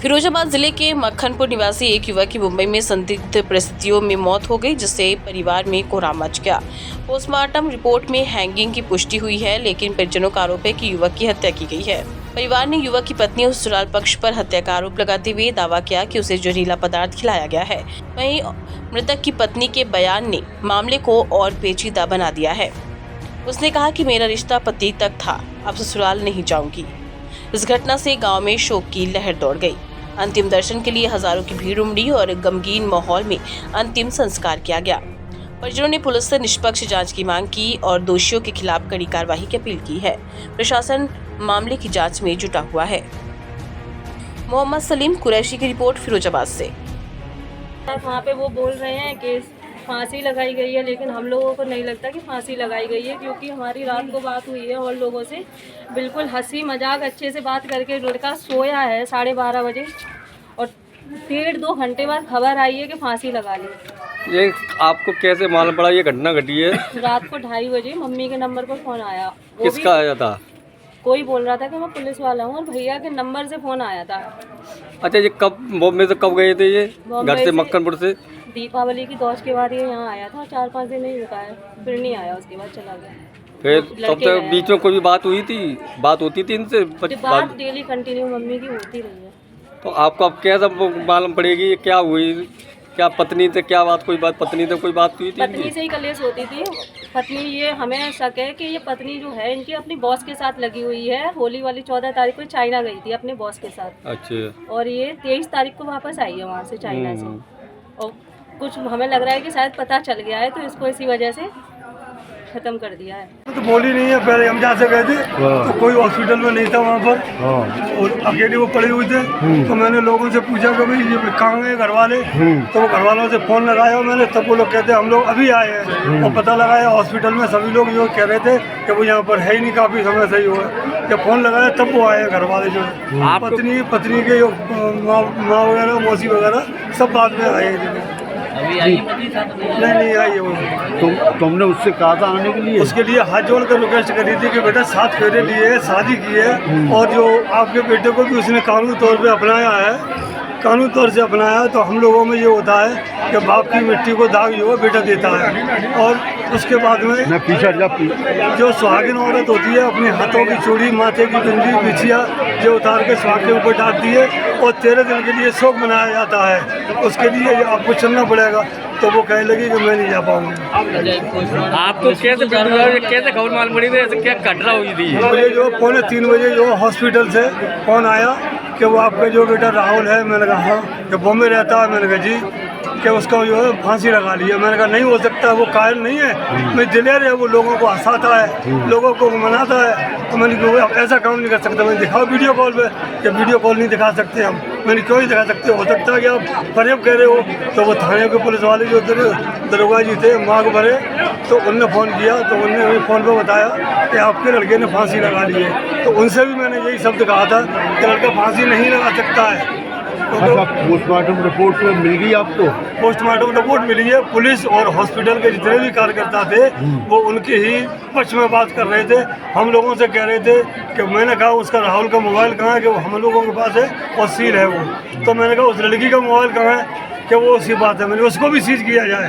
फिरोजाबाद जिले के मक्खनपुर निवासी एक युवक की मुंबई में संदिग्ध परिस्थितियों में मौत हो गई, जिससे परिवार में कोहराम मच गया। पोस्टमार्टम रिपोर्ट में हैंगिंग की पुष्टि हुई है, लेकिन परिजनों का आरोप है कि युवक की हत्या की गई है। परिवार ने युवक की पत्नी और ससुराल पक्ष पर हत्या का आरोप लगाते हुए दावा किया कि उसे जहरीला पदार्थ खिलाया गया है। वहीं मृतक की पत्नी के बयान ने मामले को और पेचीदा बना दिया है। उसने कहा कि मेरा रिश्ता पति तक था, अब ससुराल नहीं जाऊंगी। इस घटना से गांव में शोक की लहर दौड़ गई। अंतिम दर्शन के लिए हजारों की भीड़ उमड़ी और गमगीन माहौल में अंतिम संस्कार किया गया। परिजनों ने पुलिस से निष्पक्ष जांच की मांग की और दोषियों के खिलाफ कड़ी कार्रवाई की अपील की है। प्रशासन मामले की जांच में जुटा हुआ है। मोहम्मद सलीम कुरैशी की रिपोर्ट, फिरोजाबाद से। वहाँ पे वो बोल रहे हैं कि फांसी लगाई गई है, लेकिन हम लोगों को नहीं लगता कि फांसी लगाई गई है, क्योंकि हमारी रात को बात हुई है और लोगों से बिल्कुल हंसी मजाक अच्छे से बात करके लड़का सोया है 12:30 बजे और 1.5-2 घंटे बाद खबर आई है कि फांसी लगा ली। ये आपको कैसे मालूम पड़ा ये घटना घटी है? रात को 2:30 बजे मम्मी के नंबर पर फ़ोन आया। किसका आया था? कोई बोल रहा था कि मैं पुलिस वाला हूँ और भैया के नंबर से फ़ोन आया था। अच्छा, ये कब बॉम्बे से कब गए थे? ये घर से मक्खनपुर से दीपावली की दौज के बाद ये यहाँ आया था, 4-5 दिन नहीं रुका है, फिर नहीं आया, उसके बाद चला गया। फिर तब तक बीच में कोई भी बात हुई थी? बात होती थी इनसे? बात डेली कंटिन्यू मम्मी की होती रही है। तो आपको अब कैसे मालूम पड़ेगी ये क्या हुई? क्या पत्नी से क्या बात, कोई बात पत्नी से कोई बात हुई थी? पत्नी से ही कलेश होती थी। पत्नी, ये हमें शक है कि ये पत्नी जो है इनकी अपनी बॉस के साथ लगी हुई है। होली वाली 14 तारीख को चाइना गई थी अपने बॉस के साथ। अच्छा। और ये 23 तारीख को वापस आई है वहाँ से, चाइना से। और कुछ हमें लग रहा है कि शायद पता चल गया है, तो इसको इसी वजह से खत्म कर दिया है। तो बोली नहीं है। पहले हम जहाँ से गए थे तो कोई हॉस्पिटल में नहीं था वहाँ पर, और अकेले वो पड़े हुए थे। तो मैंने लोगों से पूछा कि भाई ये कहाँ गए घर वाले, तो वो घर वालों से फ़ोन लगाया मैंने, तब वो लोग कहते हम लोग अभी आए हैं। और पता लगाया हॉस्पिटल में सभी लोग जो कह रहे थे कि वो यहाँ पर है ही नहीं, काफ़ी समय से ही हुआ है। जब फ़ोन लगाया तब वो आए घर वाले जो पत्नी के जो माँ वगैरह मौसी वगैरह सब बाद में आए हैं। अभी आई नहीं आई है वो। तुमने उससे कहा था आने के लिए? उसके लिए हाथ जोड़ कर रिक्वेस्ट करी थी कि बेटा 7 फेरे लिए है, शादी की है, और जो आपके बेटे को भी उसने कानूनी तौर पे अपनाया है, कानूनी तौर से अपनाया। तो हम लोगों में ये होता है कि बाप की मिट्टी को दाग जो है बेटा देता है। और उसके बाद में जो सुहागिन औरत होती है अपने हाथों की चूड़ी, माथे की बिंदी, बिछिया जो उतार के सुहाग के ऊपर डालती है और 13 दिन के लिए शोक मनाया जाता है। उसके लिए आपको चलना पड़ेगा। तो वो कहने लगी कि मैं नहीं जा पाऊंगी। आपको कैसे खबर मालूम पड़ी थी? क्या घटना हुई थी? मुझे जो 2:45 बजे जो हॉस्पिटल से फ़ोन आया कि वो आपका जो बेटा राहुल है। मैंने कहा हाँ। कि बॉम्बे रहता है? मैंने कहा जी। कि उसका जो है फांसी लगा ली है। मैंने कहा नहीं हो सकता, वो कायल नहीं है, मैं दिलेर है, वो लोगों को हंसाता है, लोगों को मनाता है। तो मैंने कहा ऐसा काम नहीं कर सकता। मैंने दिखाओ वीडियो कॉल पे, कि वीडियो कॉल नहीं दिखा सकते हम। मैंने क्यों नहीं दिखा सकते? हो सकता है कि आप फरेब कह रहे हो। तो वो थाने के पुलिस वाले जो दरोगा जी थे मांग भरे, तो उनने फ़ोन किया, तो उनने हमें फ़ोन पर बताया कि आपके लड़के ने फांसी लगा ली है। तो उनसे भी मैंने यही शब्द कहा था कि लड़का फांसी नहीं लगा सकता है। अच्छा, पोस्टमार्टम रिपोर्ट तो मिल गई आपको? पोस्टमार्टम रिपोर्ट मिली है। पुलिस और हॉस्पिटल के जितने भी कार्यकर्ता थे वो उनके ही पक्ष में बात कर रहे थे। हम लोगों से कह रहे थे कि मैंने कहा उसका राहुल का मोबाइल कहाँ है, कि वो हम लोगों के पास है और सील है वो। तो मैंने कहा उस लड़की का मोबाइल कहाँ है, कि वो उसी बात है, मैंने उसको भी सीज किया जाए।